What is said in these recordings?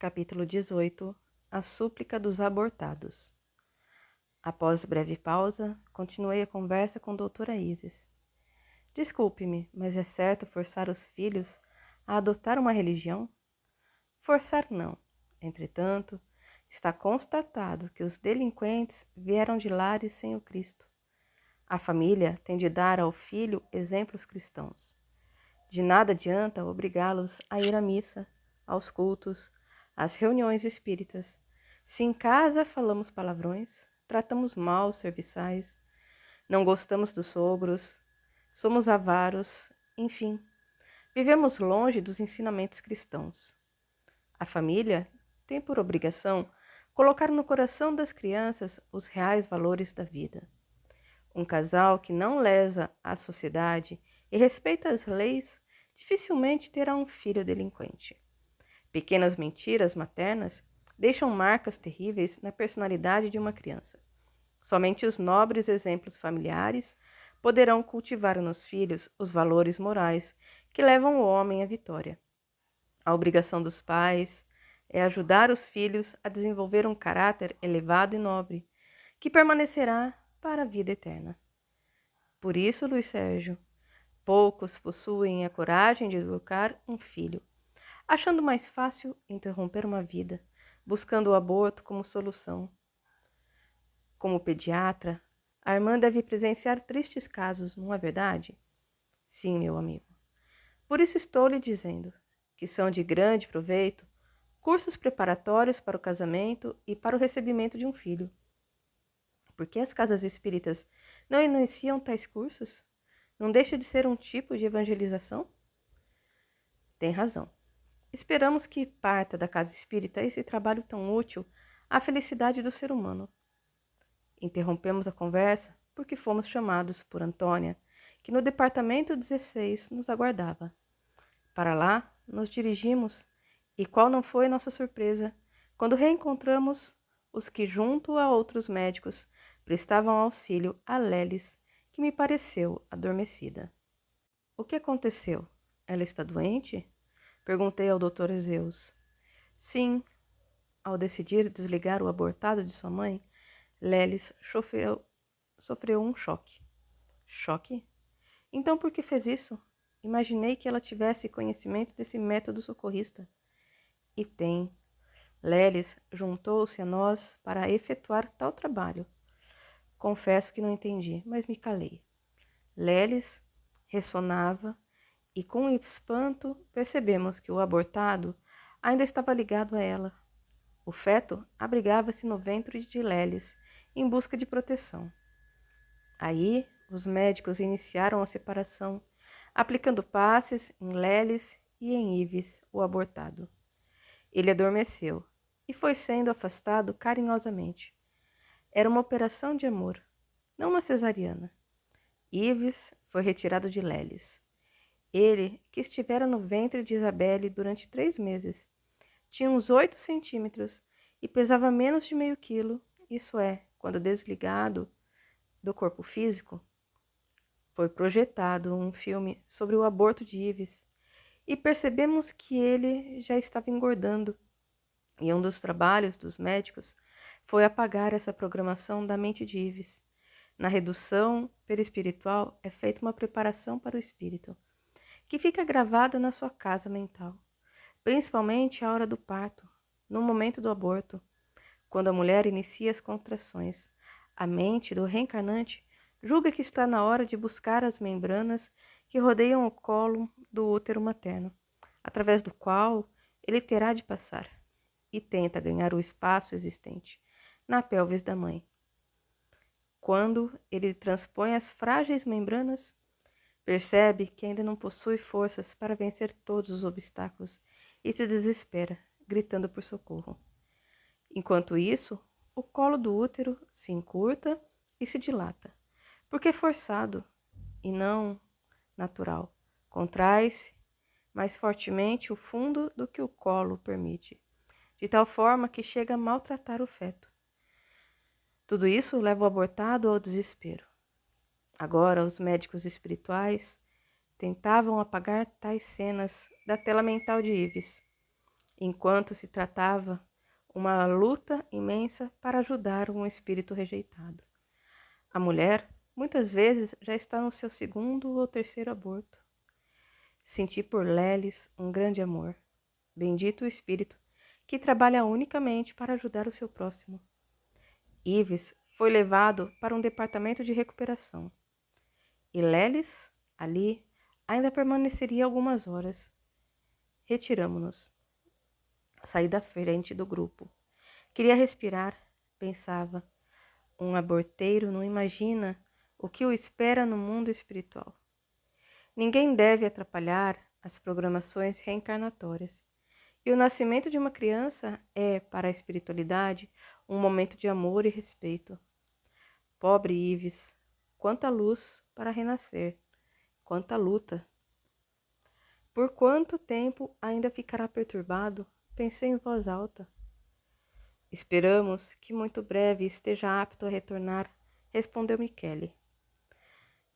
Capítulo 18. A súplica dos abortados. Após breve pausa, continuei a conversa com doutora Isis. Desculpe-me, mas é certo forçar os filhos a adotar uma religião? Forçar não. Entretanto, está constatado que os delinquentes vieram de lares sem o Cristo. A família tem de dar ao filho exemplos cristãos. De nada adianta obrigá-los a ir à missa, aos cultos, às reuniões espíritas. Se em casa falamos palavrões, tratamos mal os serviçais, não gostamos dos sogros, somos avaros, enfim, vivemos longe dos ensinamentos cristãos. A família tem por obrigação colocar no coração das crianças os reais valores da vida. Um casal que não lesa a sociedade e respeita as leis dificilmente terá um filho delinquente. Pequenas mentiras maternas deixam marcas terríveis na personalidade de uma criança. Somente os nobres exemplos familiares poderão cultivar nos filhos os valores morais que levam o homem à vitória. A obrigação dos pais é ajudar os filhos a desenvolver um caráter elevado e nobre, que permanecerá para a vida eterna. Por isso, Luiz Sérgio, poucos possuem a coragem de educar um filho, achando mais fácil interromper uma vida, buscando o aborto como solução. Como pediatra, a irmã deve presenciar tristes casos, não é verdade? Sim, meu amigo. Por isso estou lhe dizendo que são de grande proveito cursos preparatórios para o casamento e para o recebimento de um filho. Por que as casas espíritas não iniciam tais cursos? Não deixa de ser um tipo de evangelização? Tem razão. Esperamos que parta da casa espírita esse trabalho tão útil à felicidade do ser humano. Interrompemos a conversa porque fomos chamados por Antônia, que no departamento 16 nos aguardava. Para lá nos dirigimos e qual não foi nossa surpresa quando reencontramos os que, junto a outros médicos, prestavam auxílio a Lelis, que me pareceu adormecida. O que aconteceu? Ela está doente? Perguntei ao Dr. Zeus. Sim. Ao decidir desligar o abortado de sua mãe, Lelis sofreu um choque. Choque? Então por que fez isso? Imaginei que ela tivesse conhecimento desse método socorrista. E tem. Lelis juntou-se a nós para efetuar tal trabalho. Confesso que não entendi, mas me calei. Lelis ressonava e com espanto percebemos que o abortado ainda estava ligado a ela. O feto abrigava-se no ventre de Lelis em busca de proteção. Aí os médicos iniciaram a separação, aplicando passes em Lelis e em Ives, o abortado. Ele adormeceu e foi sendo afastado carinhosamente. Era uma operação de amor, não uma cesariana. Ives foi retirado de Lelis. Ele, que estivera no ventre de Isabelle durante 3 meses, tinha uns 8 centímetros e pesava menos de meio quilo, isso é, quando desligado do corpo físico. Foi projetado um filme sobre o aborto de Ives e percebemos que ele já estava engordando. E um dos trabalhos dos médicos foi apagar essa programação da mente de Ives. Na redução perispiritual é feita uma preparação para o espírito, que fica gravada na sua casa mental, principalmente à hora do parto, no momento do aborto, quando a mulher inicia as contrações. A mente do reencarnante julga que está na hora de buscar as membranas que rodeiam o colo do útero materno, através do qual ele terá de passar, e tenta ganhar o espaço existente na pelvis da mãe. Quando ele transpõe as frágeis membranas, percebe que ainda não possui forças para vencer todos os obstáculos e se desespera, gritando por socorro. Enquanto isso, o colo do útero se encurta e se dilata, porque é forçado e não natural. Contrai-se mais fortemente o fundo do que o colo permite, de tal forma que chega a maltratar o feto. Tudo isso leva o abortado ao desespero. Agora, os médicos espirituais tentavam apagar tais cenas da tela mental de Ives. enquanto se tratava uma luta imensa para ajudar um espírito rejeitado. A mulher, muitas vezes, já está no seu segundo ou terceiro aborto. Senti por Lelis um grande amor. Bendito o espírito que trabalha unicamente para ajudar o seu próximo. Ives foi levado para um departamento de recuperação. E Lelis, ali, ainda permaneceria algumas horas. Retiramo-nos. Saí da frente do grupo. Queria respirar, pensava. Um aborteiro não imagina o que o espera no mundo espiritual. Ninguém deve atrapalhar as programações reencarnatórias. E o nascimento de uma criança é, para a espiritualidade, um momento de amor e respeito. Pobre Ives, quanta luz para renascer, quanta luta. Por quanto tempo ainda ficará perturbado? Pensei em voz alta. Esperamos que muito breve esteja apto a retornar, respondeu Michele.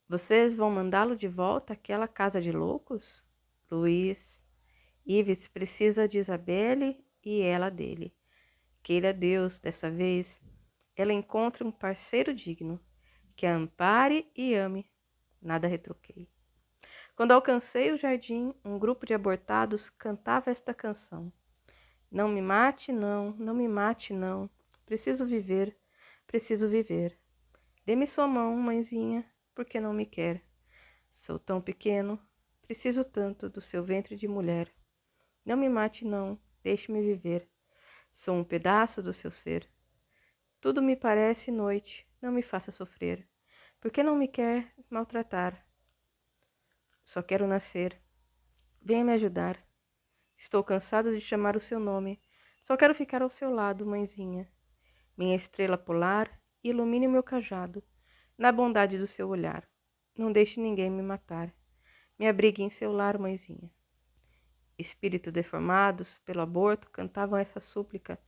Vocês vão mandá-lo de volta àquela casa de loucos? Luiz, Ives precisa de Isabelle e ela dele. Queira Deus, dessa vez, ela encontre um parceiro digno, que a ampare e ame. Nada retruquei. Quando alcancei o jardim, um grupo de abortados cantava esta canção. Não me mate, não, não me mate, não. Preciso viver, preciso viver. Dê-me sua mão, mãezinha, porque não me quer. Sou tão pequeno, preciso tanto do seu ventre de mulher. Não me mate, não, deixe-me viver. Sou um pedaço do seu ser. Tudo me parece noite, não me faça sofrer. Por que não me quer maltratar? Só quero nascer. Venha me ajudar. Estou cansado de chamar o seu nome. Só quero ficar ao seu lado, mãezinha. Minha estrela polar, ilumine o meu cajado, na bondade do seu olhar. Não deixe ninguém me matar. Me abrigue em seu lar, mãezinha. Espíritos deformados pelo aborto cantavam essa súplica,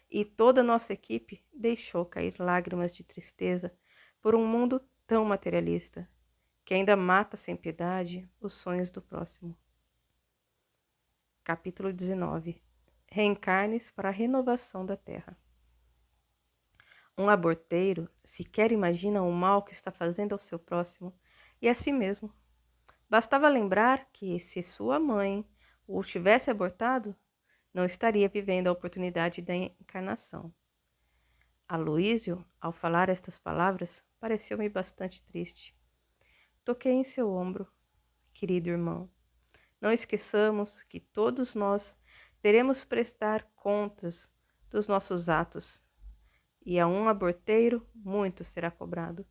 e toda a nossa equipe deixou cair lágrimas de tristeza por um mundo tão materialista, que ainda mata sem piedade os sonhos do próximo. Capítulo 19. Reencarnes para a renovação da Terra. Um aborteiro sequer imagina o mal que está fazendo ao seu próximo e a si mesmo. Bastava lembrar que, se sua mãe o tivesse abortado, não estaria vivendo a oportunidade da encarnação. Aloísio, ao falar estas palavras, pareceu-me bastante triste. Toquei em seu ombro. Querido irmão, não esqueçamos que todos nós teremos prestar contas dos nossos atos, e a um aborteiro muito será cobrado,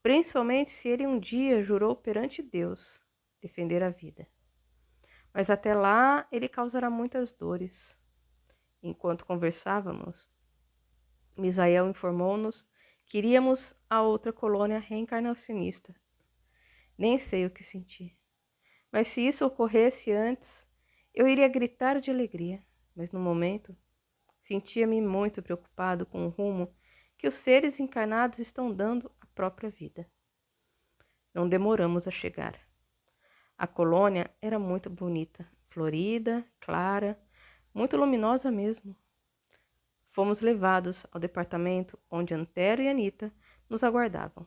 principalmente se ele um dia jurou perante Deus defender a vida. Mas até lá ele causará muitas dores. Enquanto conversávamos, Misael informou-nos que iríamos a outra colônia reencarnacionista. Nem sei o que senti. Mas se isso ocorresse antes, eu iria gritar de alegria. Mas no momento, sentia-me muito preocupado com o rumo que os seres encarnados estão dando à própria vida. Não demoramos a chegar. A colônia era muito bonita, florida, clara, muito luminosa mesmo. Fomos levados ao departamento onde Antero e Anita nos aguardavam.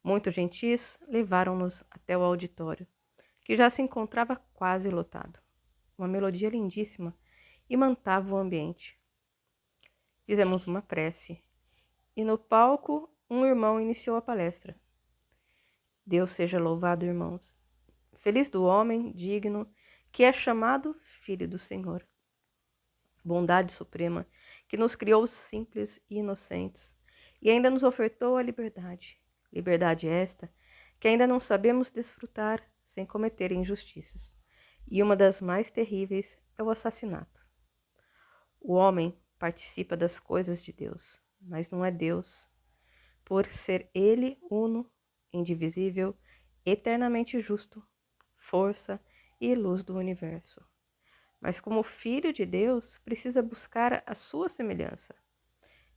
Muito gentis, levaram-nos até o auditório, que já se encontrava quase lotado. Uma melodia lindíssima imantava o ambiente. Fizemos uma prece, e no palco um irmão iniciou a palestra. Deus seja louvado, irmãos. Feliz do homem digno que é chamado Filho do Senhor. Bondade suprema que nos criou simples e inocentes e ainda nos ofertou a liberdade. Liberdade esta que ainda não sabemos desfrutar sem cometer injustiças. E uma das mais terríveis é o assassinato. O homem participa das coisas de Deus, mas não é Deus. Por ser ele uno, indivisível, eternamente justo, força e luz do universo. Mas como filho de Deus, precisa buscar a sua semelhança.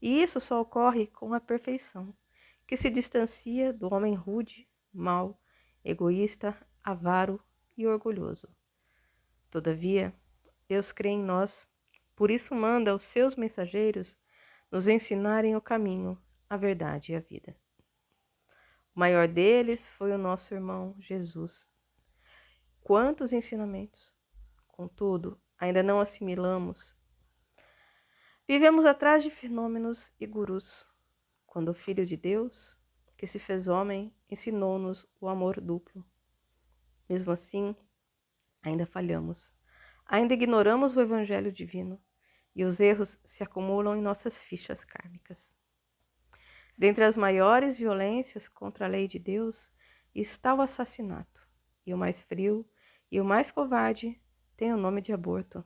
E isso só ocorre com a perfeição, que se distancia do homem rude, mau, egoísta, avaro e orgulhoso. Todavia, Deus crê em nós, por isso manda os seus mensageiros nos ensinarem o caminho, a verdade e a vida. O maior deles foi o nosso irmão Jesus. Quantos ensinamentos! Contudo, ainda não assimilamos. Vivemos atrás de fenômenos e gurus, quando o Filho de Deus, que se fez homem, ensinou-nos o amor duplo. Mesmo assim, ainda falhamos. Ainda ignoramos o Evangelho divino e os erros se acumulam em nossas fichas kármicas. Dentre as maiores violências contra a lei de Deus está o assassinato, e o mais frio e o mais covarde tem o nome de aborto,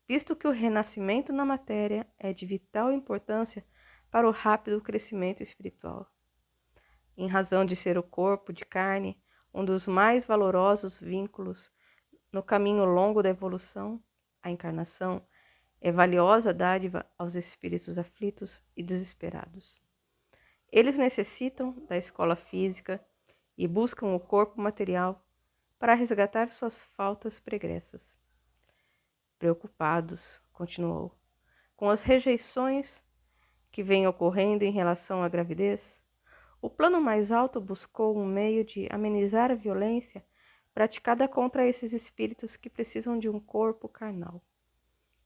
visto que o renascimento na matéria é de vital importância para o rápido crescimento espiritual. Em razão de ser o corpo de carne um dos mais valorosos vínculos no caminho longo da evolução, a encarnação é valiosa dádiva aos espíritos aflitos e desesperados. Eles necessitam da escola física e buscam o corpo material para resgatar suas faltas pregressas. Preocupados, continuou, com as rejeições que vêm ocorrendo em relação à gravidez, o plano mais alto buscou um meio de amenizar a violência praticada contra esses espíritos que precisam de um corpo carnal.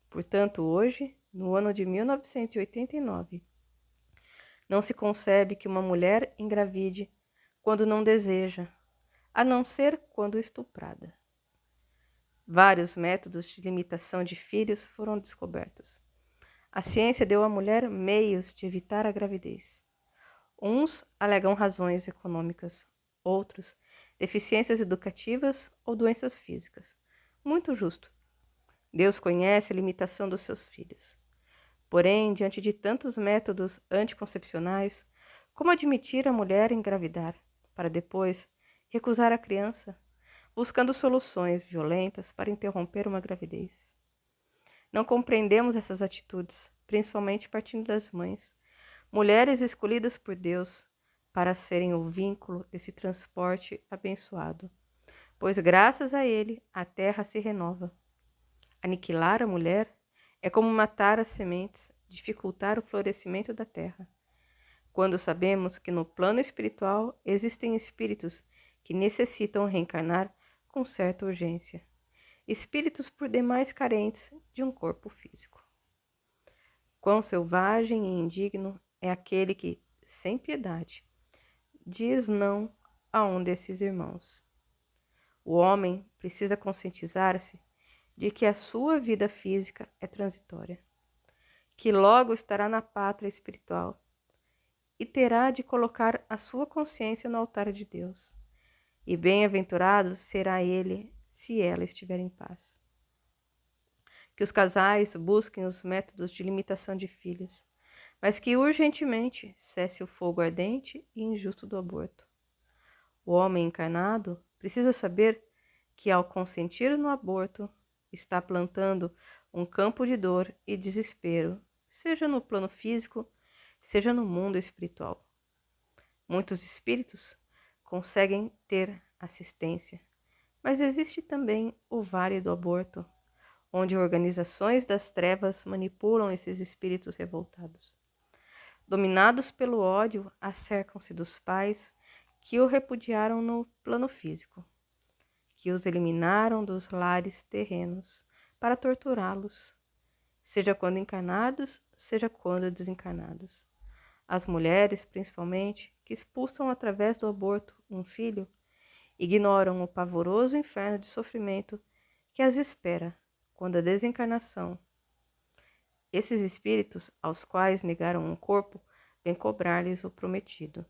Portanto, hoje, no ano de 1989, não se concebe que uma mulher engravide quando não deseja, a não ser quando estuprada. Vários métodos de limitação de filhos foram descobertos. A ciência deu à mulher meios de evitar a gravidez. Uns alegam razões econômicas, outros deficiências educativas ou doenças físicas. Muito justo. Deus conhece a limitação dos seus filhos. Porém, diante de tantos métodos anticoncepcionais, como admitir a mulher engravidar, para depois recusar a criança, buscando soluções violentas para interromper uma gravidez? Não compreendemos essas atitudes, principalmente partindo das mães, mulheres escolhidas por Deus para serem o vínculo desse transporte abençoado, pois graças a ele a terra se renova. Aniquilar a mulher é como matar as sementes, dificultar o florescimento da terra. Quando sabemos que no plano espiritual existem espíritos que necessitam reencarnar com certa urgência, espíritos por demais carentes de um corpo físico. Quão selvagem e indigno é aquele que, sem piedade, diz não a um desses irmãos. O homem precisa conscientizar-se de que a sua vida física é transitória, que logo estará na pátria espiritual e terá de colocar a sua consciência no altar de Deus. E bem-aventurado será ele se ela estiver em paz. Que os casais busquem os métodos de limitação de filhos, mas que urgentemente cesse o fogo ardente e injusto do aborto. O homem encarnado precisa saber que, ao consentir no aborto, está plantando um campo de dor e desespero, seja no plano físico, seja no mundo espiritual. Muitos espíritos conseguem ter assistência, mas existe também o vale do aborto, onde organizações das trevas manipulam esses espíritos revoltados. Dominados pelo ódio, acercam-se dos pais que o repudiaram no plano físico, que os eliminaram dos lares terrenos para torturá-los, seja quando encarnados, seja quando desencarnados. As mulheres, principalmente, que expulsam através do aborto um filho, ignoram o pavoroso inferno de sofrimento que as espera quando a desencarnação. Esses espíritos, aos quais negaram um corpo, vêm cobrar-lhes o prometido.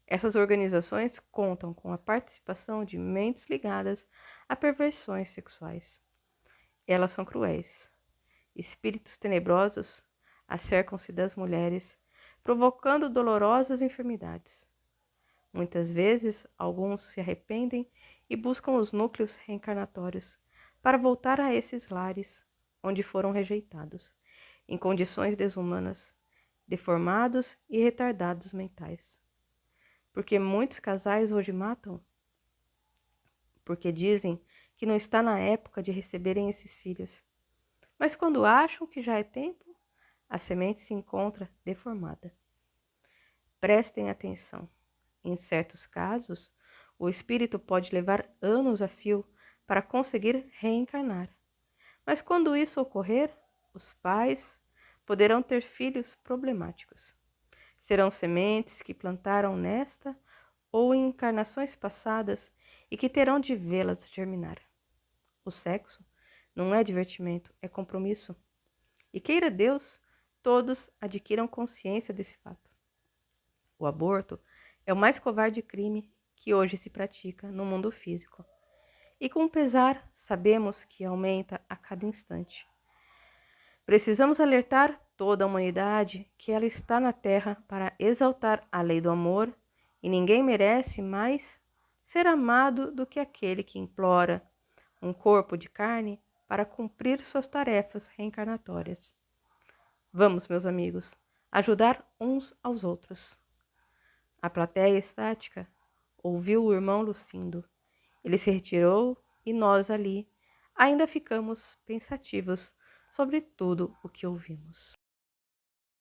Essas organizações contam com a participação de mentes ligadas a perversões sexuais. Elas são cruéis. Espíritos tenebrosos acercam-se das mulheres, provocando dolorosas enfermidades. Muitas vezes, alguns se arrependem e buscam os núcleos reencarnatórios para voltar a esses lares onde foram rejeitados, em condições desumanas, deformados e retardados mentais. Porque muitos casais hoje matam? Porque dizem que não está na época de receberem esses filhos. Mas quando acham que já é tempo, a semente se encontra deformada. Prestem atenção. Em certos casos, o espírito pode levar anos a fio para conseguir reencarnar. Mas quando isso ocorrer, os pais poderão ter filhos problemáticos. Serão sementes que plantaram nesta ou em encarnações passadas e que terão de vê-las germinar. O sexo não é divertimento, é compromisso. E queira Deus, todos adquiram consciência desse fato. O aborto é o mais covarde crime que hoje se pratica no mundo físico. E com pesar, sabemos que aumenta a cada instante. Precisamos alertar toda a humanidade que ela está na Terra para exaltar a lei do amor e ninguém merece mais ser amado do que aquele que implora um corpo de carne para cumprir suas tarefas reencarnatórias. Vamos, meus amigos, ajudar uns aos outros. A plateia estática ouviu o irmão Lucindo. Ele se retirou e nós ali ainda ficamos pensativos sobre tudo o que ouvimos.